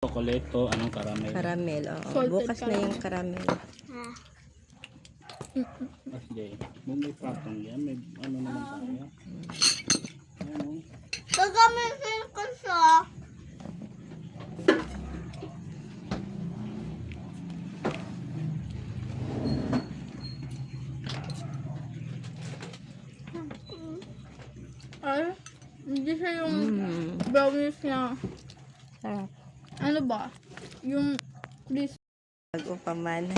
Chocolate, anong caramel? Caramel, oo. Salted Bukas na caramel. yung caramel. Kasi, kung may patong yan, may ano naman tayo. Ano? Gagamitin ko siya. Ay, hindi siya yung brownies niya. Sarap. Ano ba? Yung crisp. Bago pa man.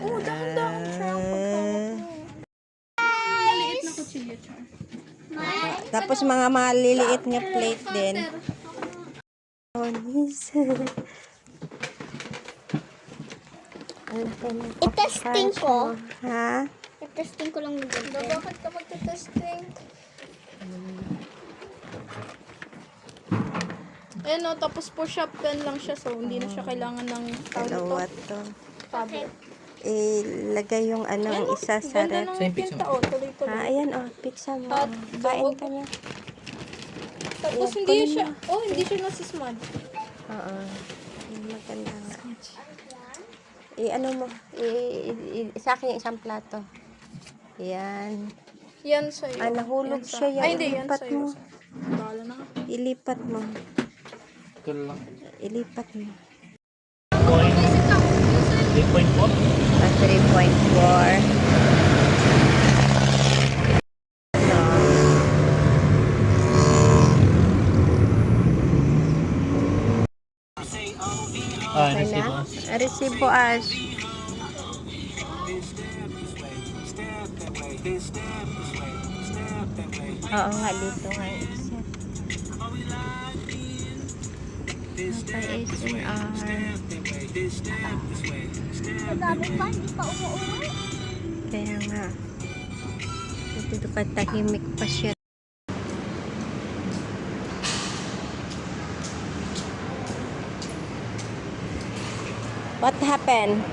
Oh, dahan-dahan siya ang pagkawak mo. Maliit na kutsilyo siya. Tapos mga maliliit nga plate din. I-testing ko. Ha? I-testing ko lang yung ganda. Bakit ka magte-testing? Ayan o, tapos push up pen lang siya. So, hindi na siya kailangan ng Dalawa to. tablet. Ilagay yung ano, ang isa sa Ganda ref. ng pinta o, tuloy-tuloy. Ayan, pizza mo. At Kain ka na. Tapos Ayan, hindi kunin siya, hindi siya nasismad. Oo. Maganda nga. Ano mo, sa akin yung isang plato. Ayan. Yan sa'yo. Nahulog siya yan. Ay, hindi, yan Ilipat sa'yo. mo. Bahala na. Ilipat mo. Ito lang. Ilipat mo. 3.4? 3.4. Okay na? Resibo Ash. Oo nga, dito nga yung isa. Okay, SNR. Madami pa, hindi pa umuwi. Kaya nga. Dito ka tahimik pa siya. What happened?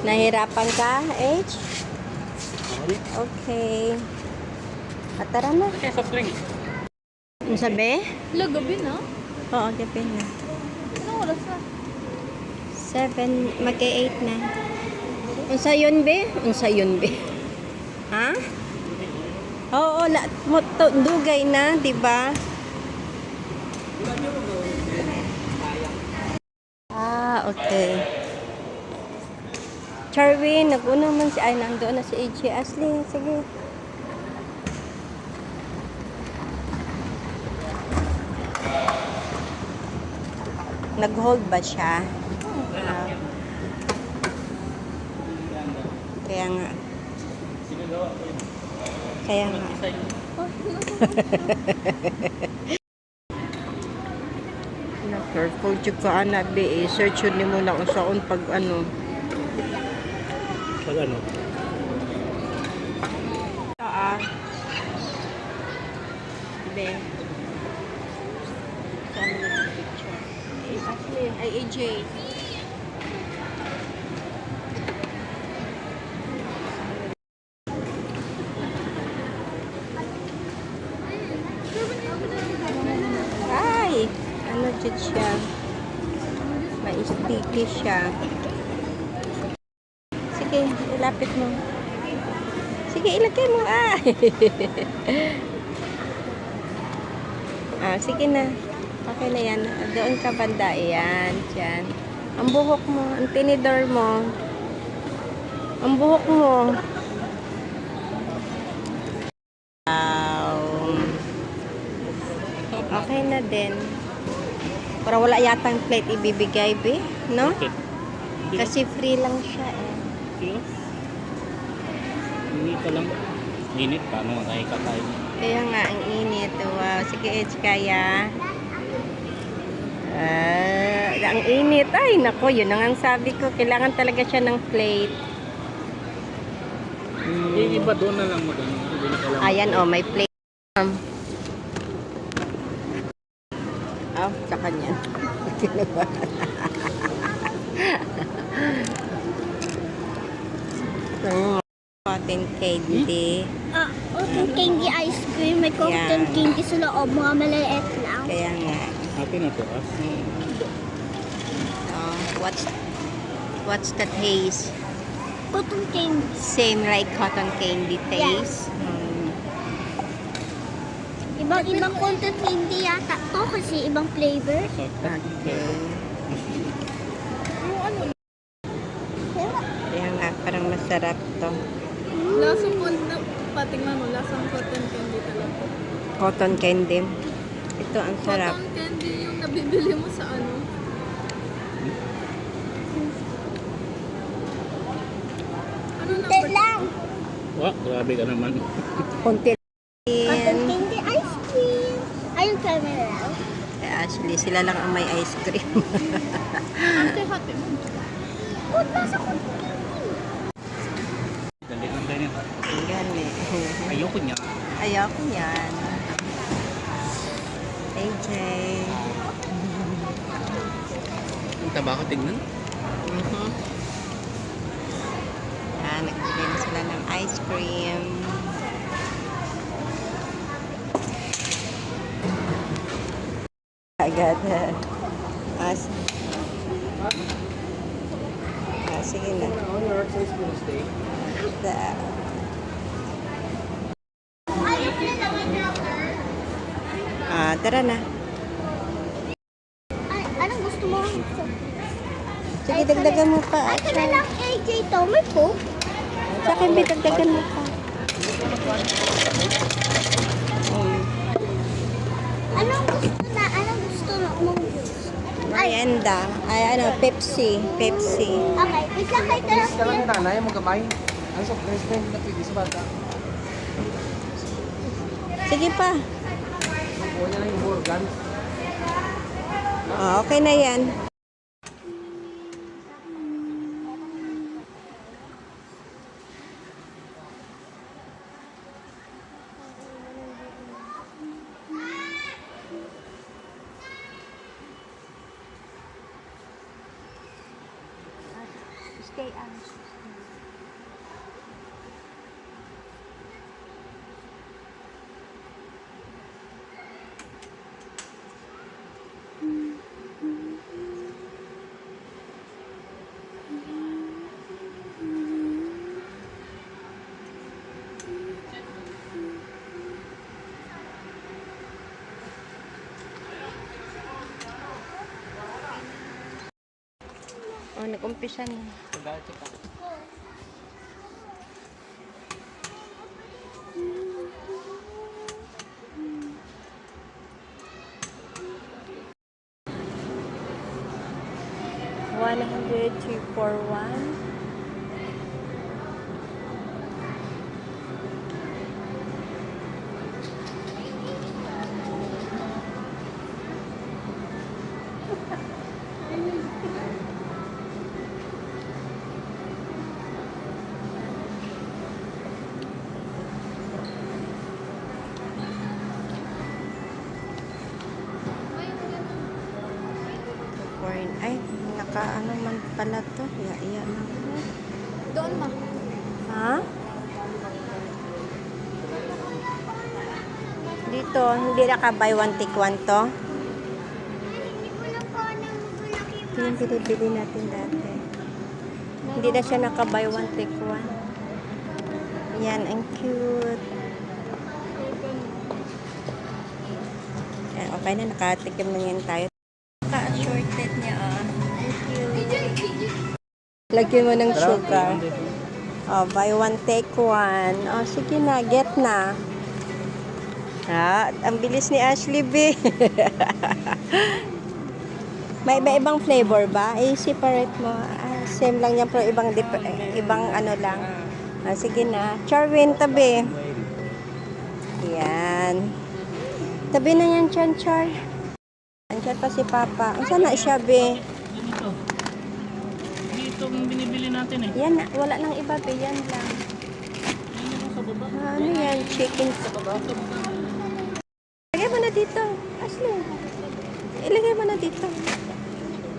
Nahirapan ka, H? Okay. Tara na. Okay, soft drink. Ano sabi? Wala, gabi na. Oo, gabi na. Anong oras na? 7, magka-8 na. Unsa yun, be? Unsa yun, be? Ha? Oo, dugay na, di ba? Okay. Charwin, nag-una man si... Ay, nandoon na si AJ Ashley. Sige. Nag-hold ba siya? Kaya nga. Kaya nga. Careful jud ka ana be, search yun mo na usaon pag ano. Pag ano? Be. Saan mo na picture? Ashley, ay AJ. Ay, ano jud siya? May sticky siya. Sige, ilapit mo. Sige, ilagay mo. Sige na. Okay na yan. Doon ka banda. Ayan, dyan. Ang buhok mo, ang tinidor mo. Ang buhok mo. Wow. Okay na din. Para wala yatang plate ibibigay, be. No? Okay. Kasi free lang siya, eh. Sige. Hindi ka lang. Init, paano nga kayo kakain? Kaya nga, ang init. Wow. Sige, Edge, kaya. Ang init. Ay, nako, yun ang sabi ko. Kailangan talaga siya ng plate. Yung iba doon na lang mo doon. Hindi na kailangan. Ayan, may plate. Sa kanya. Cotton candy. Cotton candy ice cream. May cotton Yan. candy sa loob. Mga maliliit lang. Kaya nga. Atin na to, Oh, what's the taste? Cotton candy. Same like cotton candy taste. Ibang cotton candy yata to kasi ibang flavor. Okay. Kaya nga, parang masarap to. Lasa po, patingnan mo, lasang cotton candy talaga. Cotton candy. Ito ang sarap. Cotton candy yung nabibili mo sa ano. Ano na Konti lang. Wah, grabe ka naman. Konti Cotton lang. candy ice cream. Ayun camera lang. Actually, sila lang ang may ice cream. hati-hati mo. Kung nasa cotton candy. Dali lang ganyan. Gani. Ayoko niya. Ayoko yan. AJ. Ang taba ko, tignan. Yan, nagbigay na sila ng ice cream. Agad. Sige na. Tara na. Ay, anong gusto mo? Sige, dagdagan mo pa. Ay, ka na lang AJ to. May Coke. Sa akin, dagdagan mo pa. Anong gusto na mong juice? Merienda. Ay, ano, Pepsi. Pepsi. Okay, wait lang kayo tayo. Ka lang nanay mo gamay. Ang soft drinks na na pwede sa bata. Sige pa. Kuha niya lang yung organ. Okay na yan. Stay out. Oh, nag-umpisa na. $100,241. Ay, naka-ano man pala to. Iya na. Doon ma. Ha? Dito, hindi naka-buy one take one to. Hindi ko lang po anong malaki. Ito yung binibili natin dati. Hindi na siya naka-buy one take one. Yan, ang cute. Yan, okay na, nakatikim na yan tayo. Naka-assorted niya, ah. Thank you. Lagyan mo ng sugar. Oh, buy one, take one. Oh, sige na, get na. Ang bilis ni Ashley B. May iba-ibang flavor ba? I-separate mo. Same lang yan, pero ibang ano lang. Sige na. Charwin, tabi. Yan. Tabi na yan, Char. Andiyan pa si Papa. Saan na siya, be? Dito. Dito ang binibili natin eh. Yan, wala nang iba, be. Yan lang. Yan yung sa baba. Ano yan? Chicken. Ilagay mo na dito. Ashley. Ilagay mo na dito.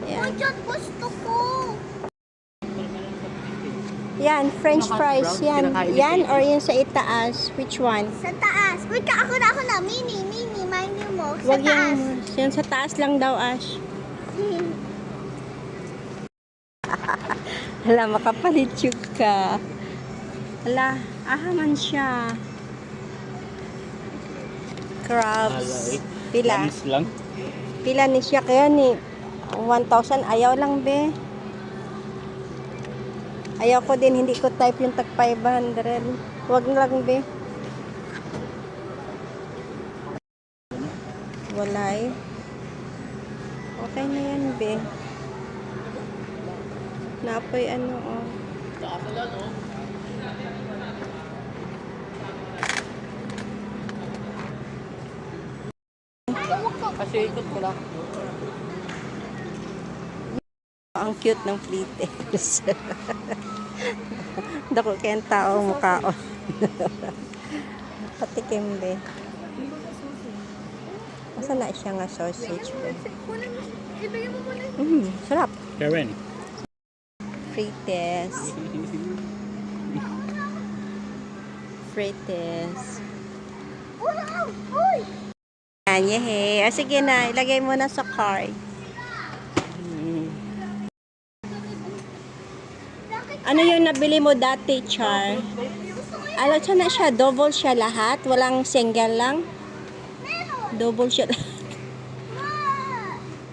Yan. Diyan gusto ko. Yan, french fries. Yan. Yan or yung sa itaas. Which one? Sa taas. Wait ka, ako na. Mini. Mini mo. Sa Wag taas. yan sa taas lang daw, Ash. Hala, makapalitsug ka. Hala, ahaman siya. Crabs. Pila? Promise lang. Pila ni siya kaya ni 1,000. Ayaw lang, be. Ayaw ko din, hindi ko type yung tag 500. Huwag na lang, be. Walay. Okay na yan, be. Naapoy ano, oh. Kasi ikot ko lang. Ang cute ng flitters. Dako kayang tao mukhaon. Patikim, be. Masa na siya nga sausage, be? Ibigay mo muna. Sarap. Karen. Frites. Frites. Yan, yehe. O sige na, ilagay mo na sa card. Ano yung nabili mo dati, Char? Alam siya na siya, double siya lahat? Walang single lang? Double siya lahat.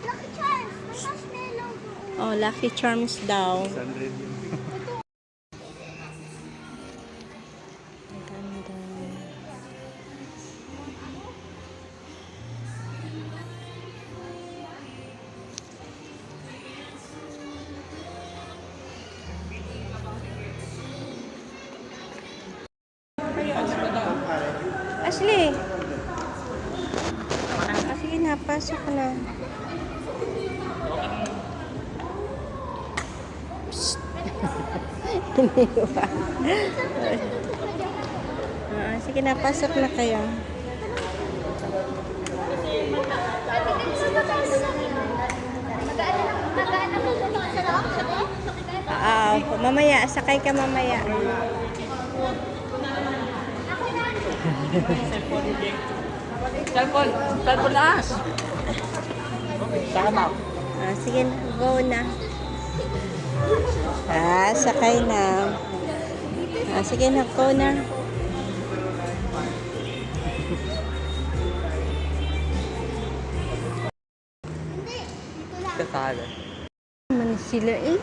Lucky Charms. Mas melon. Oh, Lucky Charms daw. 100 yun. Ganda. Ashley! Ah, sige na, pasok na. Psst. Hindi ba? Sige na, pasok na kayo. Mamaya, sakay ka mamaya. Cellphone na as. Saan ako? Sige na, go na. Sakay na. Sige na, go na. Kasala. Man sila eh.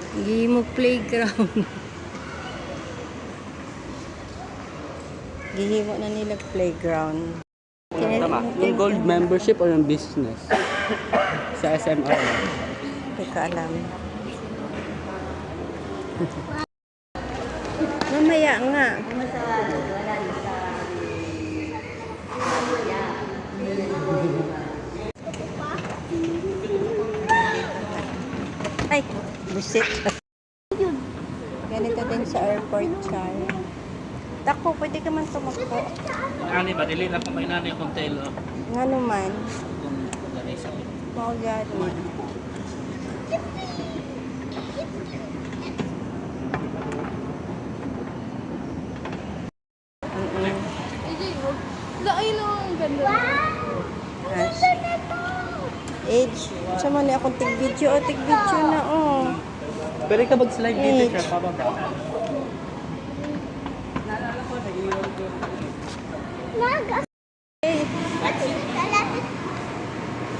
Hindi mo playground. Gihimo na nila playground. Tama. Yung gold membership o yung business? Sa SMR. Hindi ko alam. Mamaya nga. Ay, busit. Ganito din sa airport, Char. Tako, pwede ka man tumakbo. Ani ba dili na ko may nanay kung tail oh. Nga naman. Kung ganay sa Mau gani. Laay lang ang ganda. Age. Sama na akong tig-video. O, tig-video na, oh. Pwede ka mag-slide dito H. siya, pababa.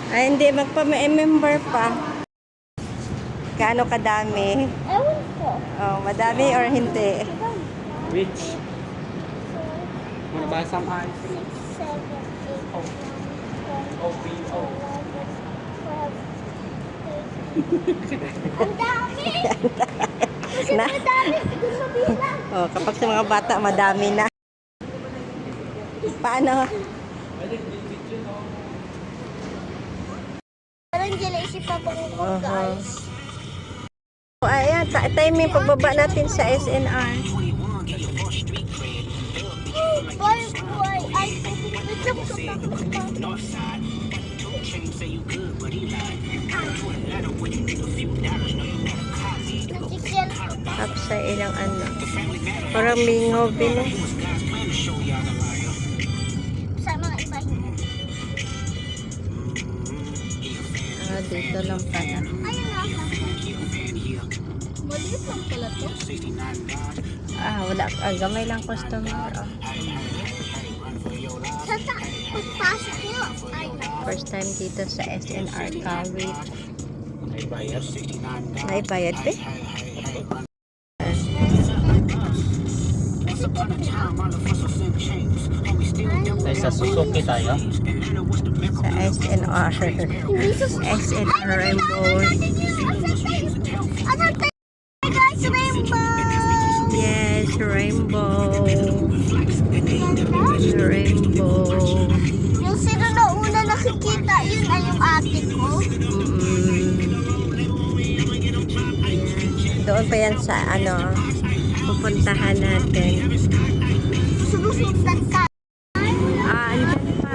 Ay, hindi. Magpa-member pa. Gaano kadami? Ewan ko. Oh, madami or hindi? Rich. Manabasang eyes. 7, 8, 12. Ang dami! Kasi Na? madami. Gusto bilang. Oh, kapag sa mga bata, madami na. Paano? Parang dyan isip pa po ko, guys. Oh, ayan, timing pagbaba natin sa SNR. Boy, ay, ito ko sa Up sa ilang ano. Parang mingo, bino. sa mga iba. dito lang pala. Maliit lang pala to. Wala. Gamay lang customer. Pagpasok mo. First time dito sa SNR Kawit. May bayad. Naibayad pa? Ay, sa Suzuki tayo. Sa SNR. SNR Rainbow. Guys, rainbow! Yes, rainbow. Rainbow. Yung sino na una nakikita, yun ay yung ate ko. Doon pa yan sa pupuntahan natin. Susundan ka. Andyan pa.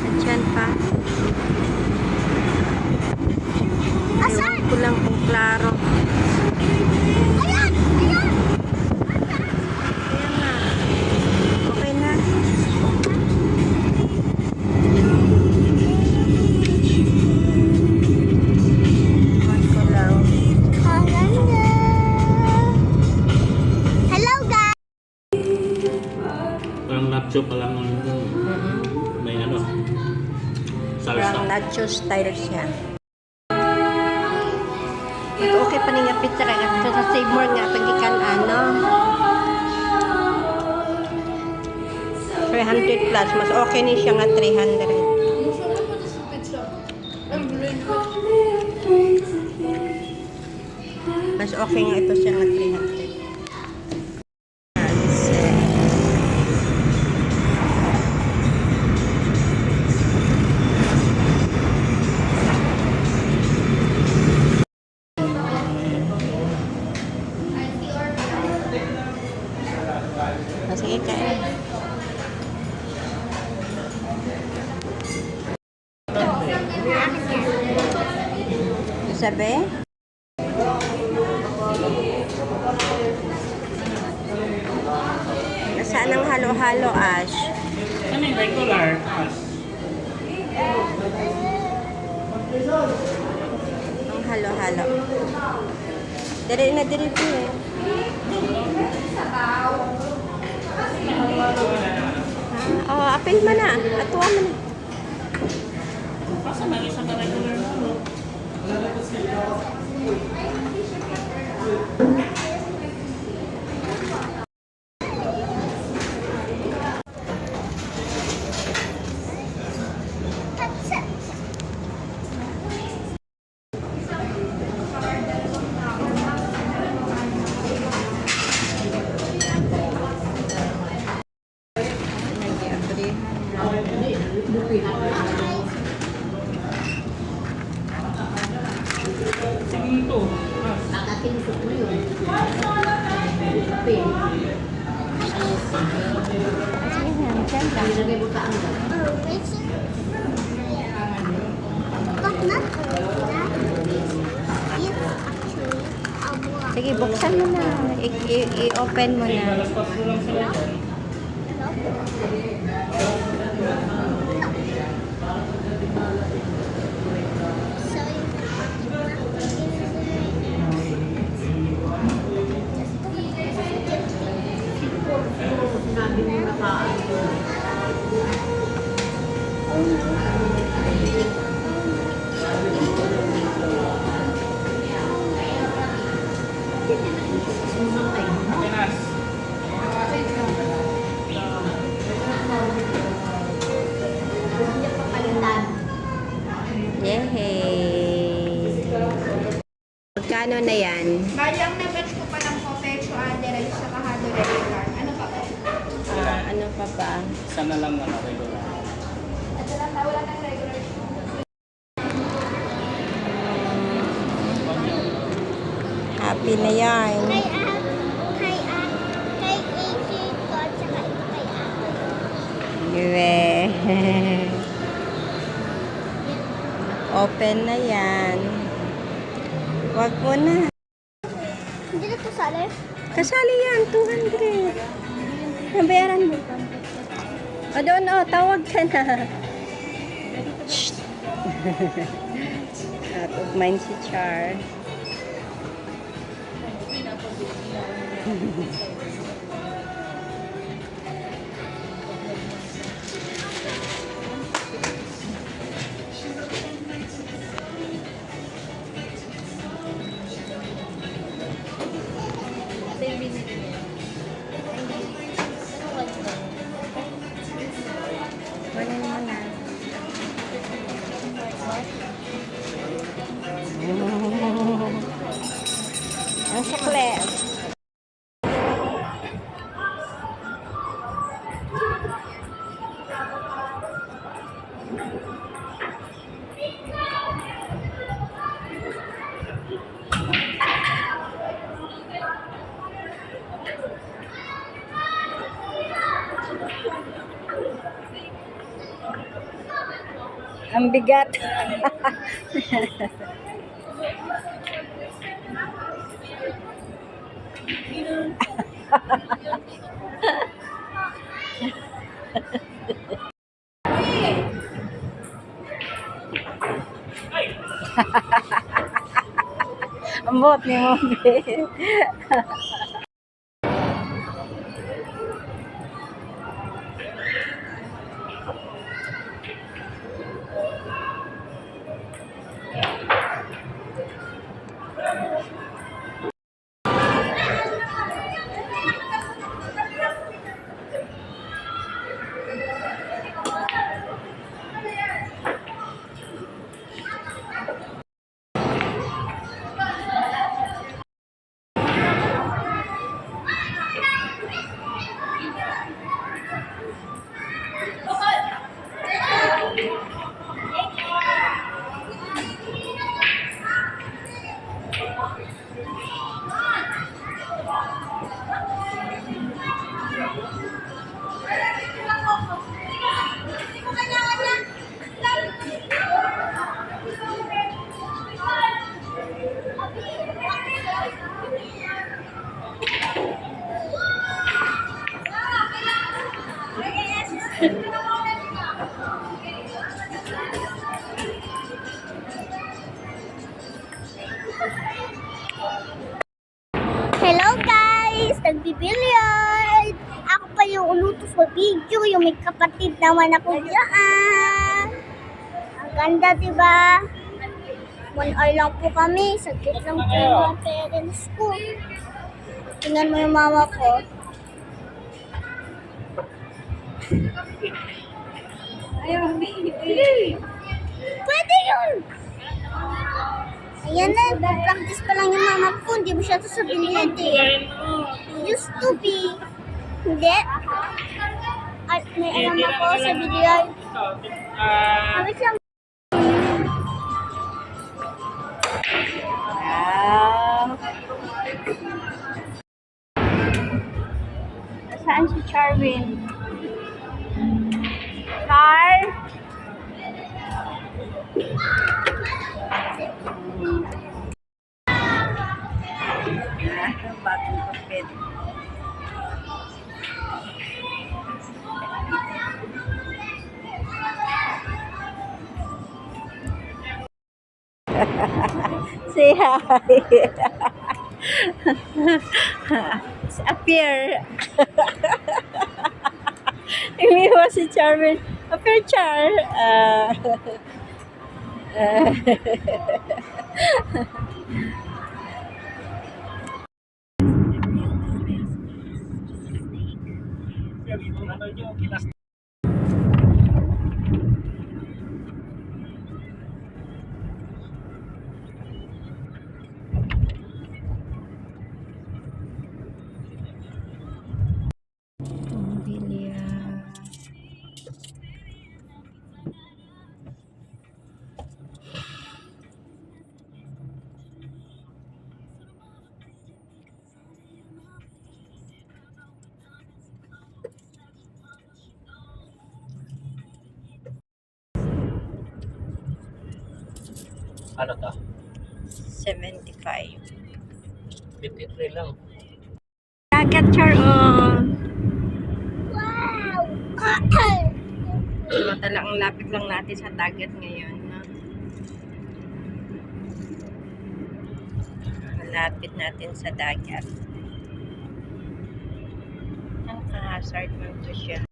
Andyan pa. Asan? Ewan ko lang kung klaro. Ayan! Ayan! Ayan na. Okay na. Ewan ko lang. Hello guys! Parang nacho pa lang. May salsa. Parang nacho style siya. Okay pa niya pizza kaya sa save more nga pagikan 300 plus mas okay ni siya nga 300. Mas okay nga ito siya nga 300. Sige, kain. Sabi? Nasaan ang halo-halo, Ash? Ano yung regular? Ang halo-halo. Dili na dili po eh. Apil mo na. Atuwa mo na. Kasi may isang regular na. Ito. Sige, buksan mo na. I-open mo na. Yehey! Magkano na yan? Bali, ang na-batch ko pa ng Copecho Aderay sa Kahado Regular. Ano pa po? Ano pa ba? Isa na lang regular. Ito lang, wala ng regular. Happy na yan. Kay AC ko, tsaka ito kay Ate. Yue. Open na yan. Wag mo na. Hindi na ito sali? Kasali yan, 200. Nabayaran mo. O doon, tawag ka na. Shh. Out of mind si Char. Wala naman na. Ang sukle. Ang bigat. Ang buot ni Mombi. Hello guys! Nagbibilliard! Ako pa yung uluto sa video, yung may kapatid naman ako dyan. Ang ganda, diba? 1 hour lang po kami. Saglit lang po yung mga parents ko. Tingnan mo yung mama ko. Ayaw, pwede yun! Ayan na, practice pa lang yung mama ko. Hindi mo siya ito sa billiard eh. Used to be. Hindi. At may alam ako sa billiard. Awit lang. Wow. Saan si Charwin? Char? Bagong kapit. Say hi. Appear. Umiwa si Charmin. Appear, Char. Ano to? 75. 53 lang. Dagat, Char. Wow! Diba talagang lapit lang natin sa dagat ngayon. No? lapit natin sa dagat. Ang hazard man to siya.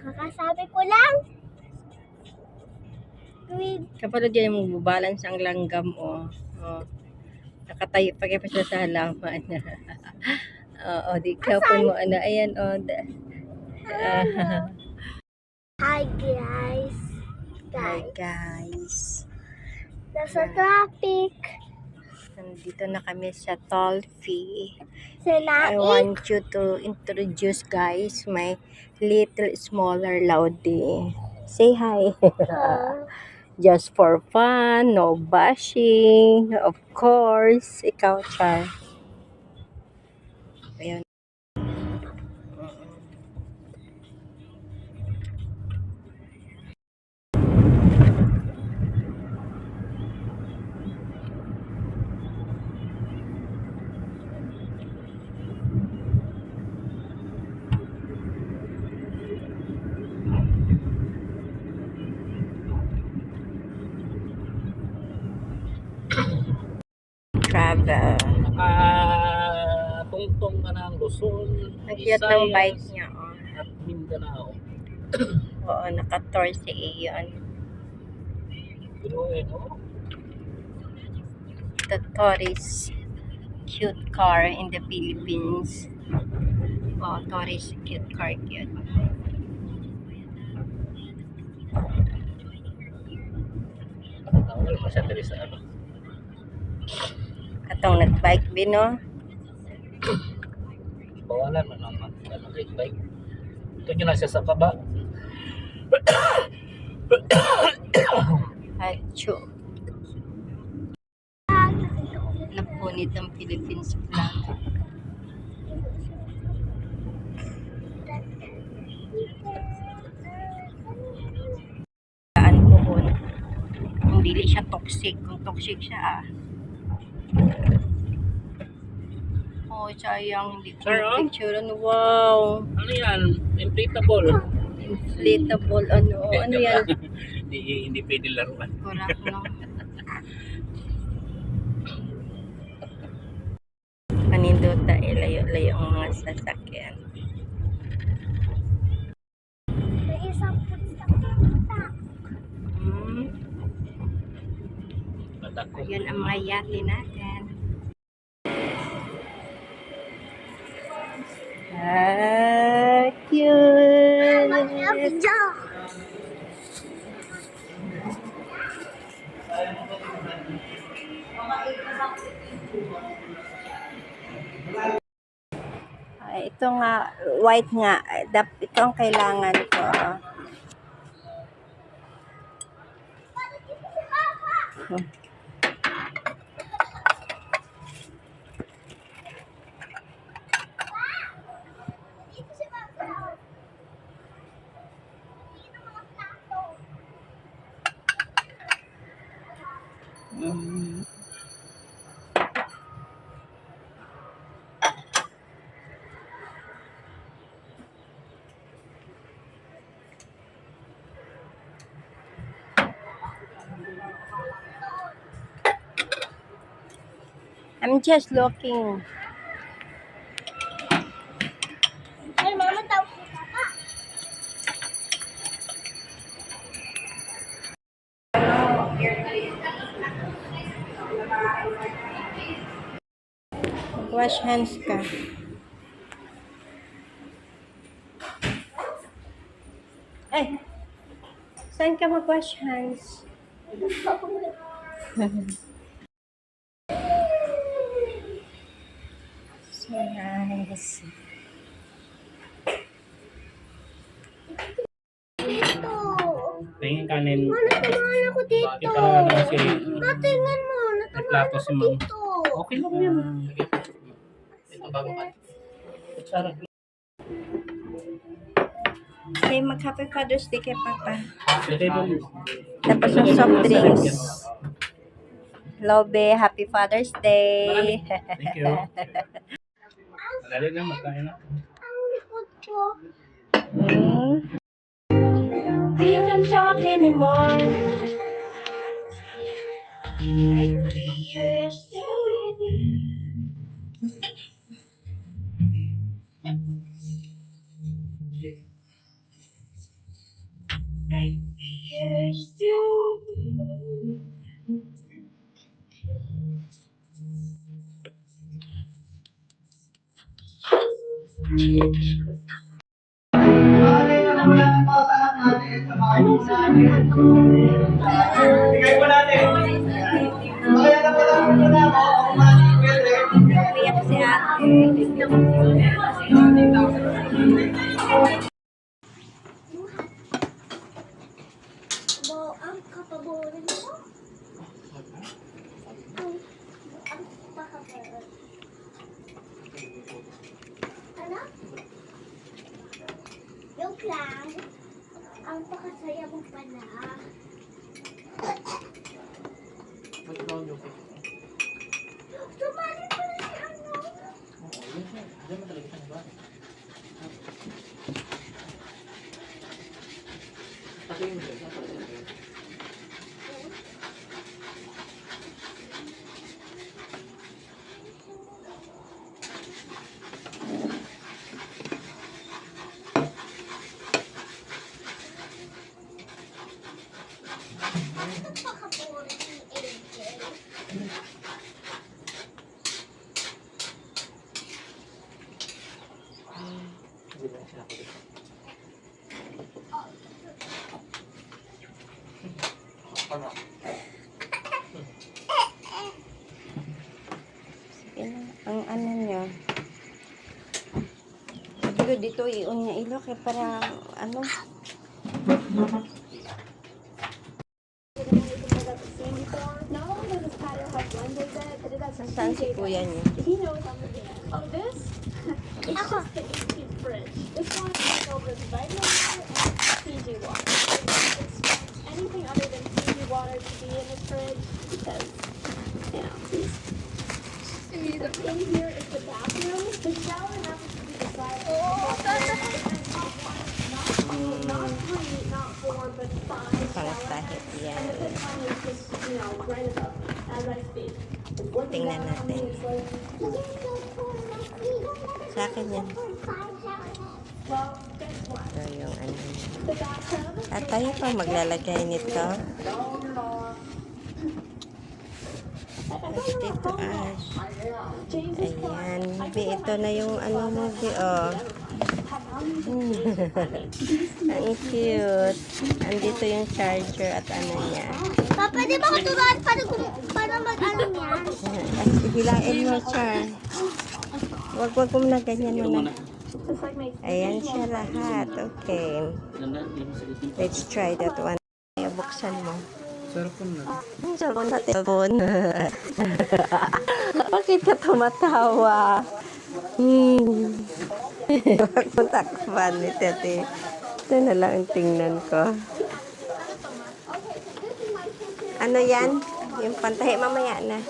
Kakasabi ko lang. Tuwid. Kapag yan yung magbabalance ang langgam, nakatayo pa kayo pa siya sa halaman. Oo, di kapon mo, ayan, Hi guys. Hi guys. Nasa traffic. Nandito na kami sa Tolfi. Sila I want you to introduce guys my little smaller Laudi. Say hi. Just for fun, no bashing. Of course, ikaw, Char. Ayun. Travel. Tungtong ka ng Luzon, Ang cute ng bike niya, at Mindanao. Oo, naka-tour si Ian. Pero The tourist cute car in the Philippines. Oh, tourist cute car cute. wala mo siya dali sa ano. Katong nag-bike bino. Bawalan man ang bike. Ito nyo na siya sa baba. Hacho. Napunit ang Philippines flag. Saan pohon? Kung dili siya toxic. Kung toxic siya Oh, sayang. Hindi ko Sir, picture. Wow. Ano yan? Inflatable. Inflatable. Ano yan? Hindi pwede laruan. Correct, no? Panindota, layo-layo ang mga sasakyan. may isang punta. Matako. Ayun ang mga yate natin. Cute! Video. Ito nga, white nga. Ito ang kailangan ko. I'm just looking. Ay, mama, tawag ko papa. Wash hands ka. Ay! Saan ka mag-wash hands? So nice. Dito. Tingin kanin. Natamaan ako dito. Kita lang naman si Tingnan mo, may natamaan plato si ako ma'am. dito. Okay lang yan. Ito bago ka. Sarap. Say mag-Happy Father's Day kay Papa. Pwede doon. Tapos ang soft drinks. Lobe, happy Father's Day. Thank you. Dali na, magkain na. Ang likod ko. We can talk anymore. Umiyak si ate. Ang kapaborin mo? Ang pakaborin. Ano? Yung lang. Ang pakasaya mo pala. Sumali pala si ano? Ang pakaborin ni AJ. Ang ano niya. Sabi ko dito iyon niya ilo kaya para ano. Saan si kuya niya? Oh, this? It's just the 18th fridge. This one is over the vitamin water and Fiji water. It's anything other than Fiji water to be in this fridge because, you know. In here is the bathroom. The shower happens to be beside the not 3, not 4, but 5 Pangtahit yan. And the fifth one is just, you know, right above me as I speak. Tingnan natin. Sa akin yan. Well, guess what? So, yung ano. The bathtub. At tayo pa maglalagay nito. At dito Ash. Ayan. Bi, ito na yung ano mo, Bi, oh. Ang cute. Andito yung charger at ano niya. Papa, di ba kuturuan para mag-ano yan? At ibilain mo, Char. Wag mo na ganyan mo na. Ayan siya lahat. Okay. Let's try that one. Buksan mo. Sarap po na. Cellphone na cellphone. Bakit ka tumatawa? Wag mo takpan ni Tete. Ito na lang ang tingnan ko. Ano yan? Yung pantahi mamaya na.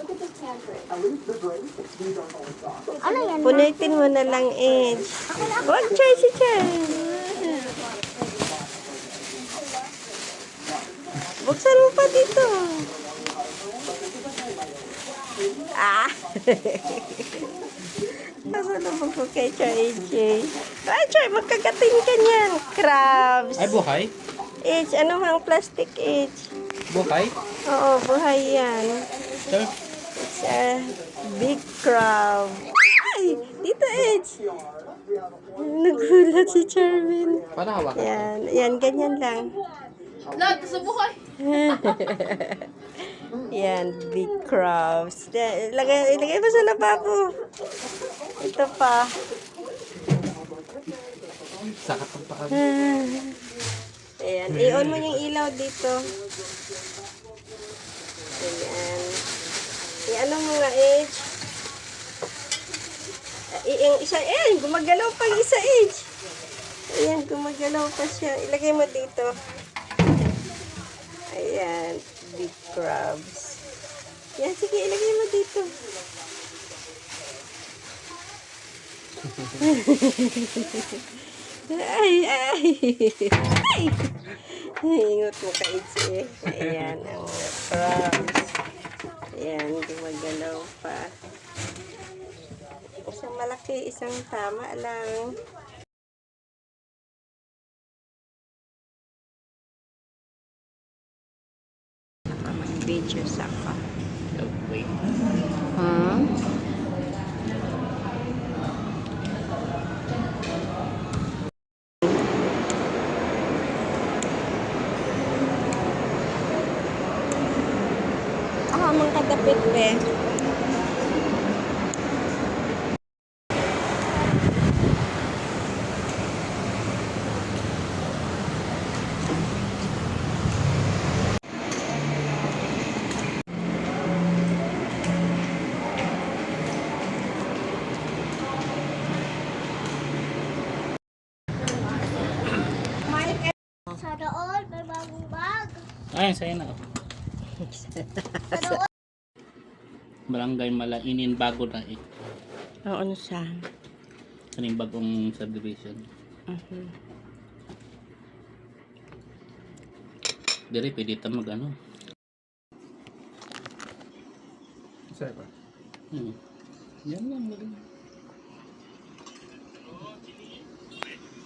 Ano yan? Punitin mo na lang, Edge. Wag, Char, si Char. Buksan mo pa dito. Ah! Pasalubong ko kay Char, AJ. Ay, Char, magkagating ka niyan. Crabs. Ay, buhay? Edge, ano ang plastic, Edge? Buhay? Oo, buhay yan. Sir? It's a big crab. Ay! Dito, Edge! Nagulat si Charmin. Paano hawakan? Yan, yan, ganyan lang. Lahat sa buhay. Yan, big crabs. Ilagay mo sa lababo. Ito pa. Sakat ng pakal. Ayan, i-on mo yung ilaw dito. Ayan. I-ano mo nga, Edge. Yung isa, gumagalaw pa yung isa, Edge. Ayan, gumagalaw pa siya. Ilagay mo dito. Ayan, big crabs. Yan, sige, ilagay mo dito. Ay, ay. Ay. Ingot mo ka, Itzy. Ayan, ang prawns. Ayan, gumagalaw pa. Isang malaki, isang tama lang. Mag-video sa ka. Wait. Mang kadapit, be. Sana all, may bagong bag. Ay, sa'yo na. Sana all. Barangay Malainin bago na eh. Oo, ano siya? Kaning bagong subdivision. Dire, pwede ta mag ano. Sa'yo ba? Yan lang. Galing.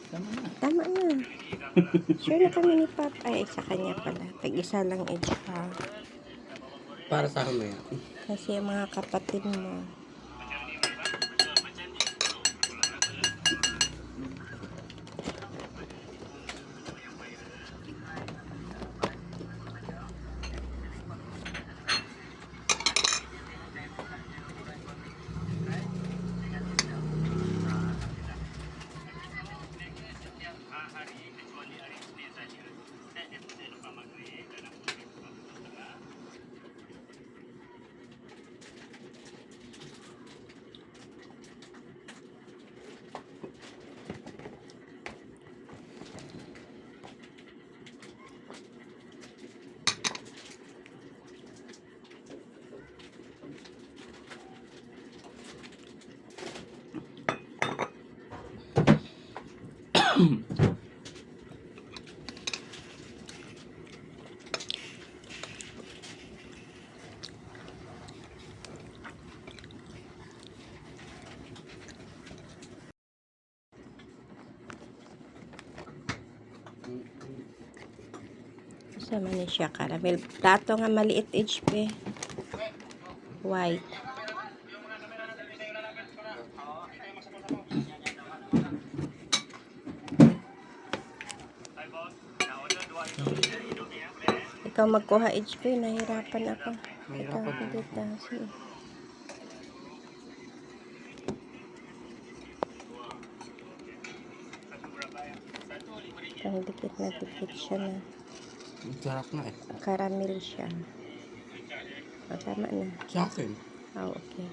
Tama na. Tama na. Sure na kami ni Pap. Ay, sa kanya pala. Tag-isa lang edge pa. Para sa akin na yan. Kasi yung mga kapatid mo. Sama ni siya caramel. Plato nga maliit HP. White. Ikaw magkuha HP, nahirapan ako. Ikaw dito. Sige. Ang dikit na dikit siya na. Sarap na eh. Caramel siya. O, tama na. Sa akin. Oh, okay.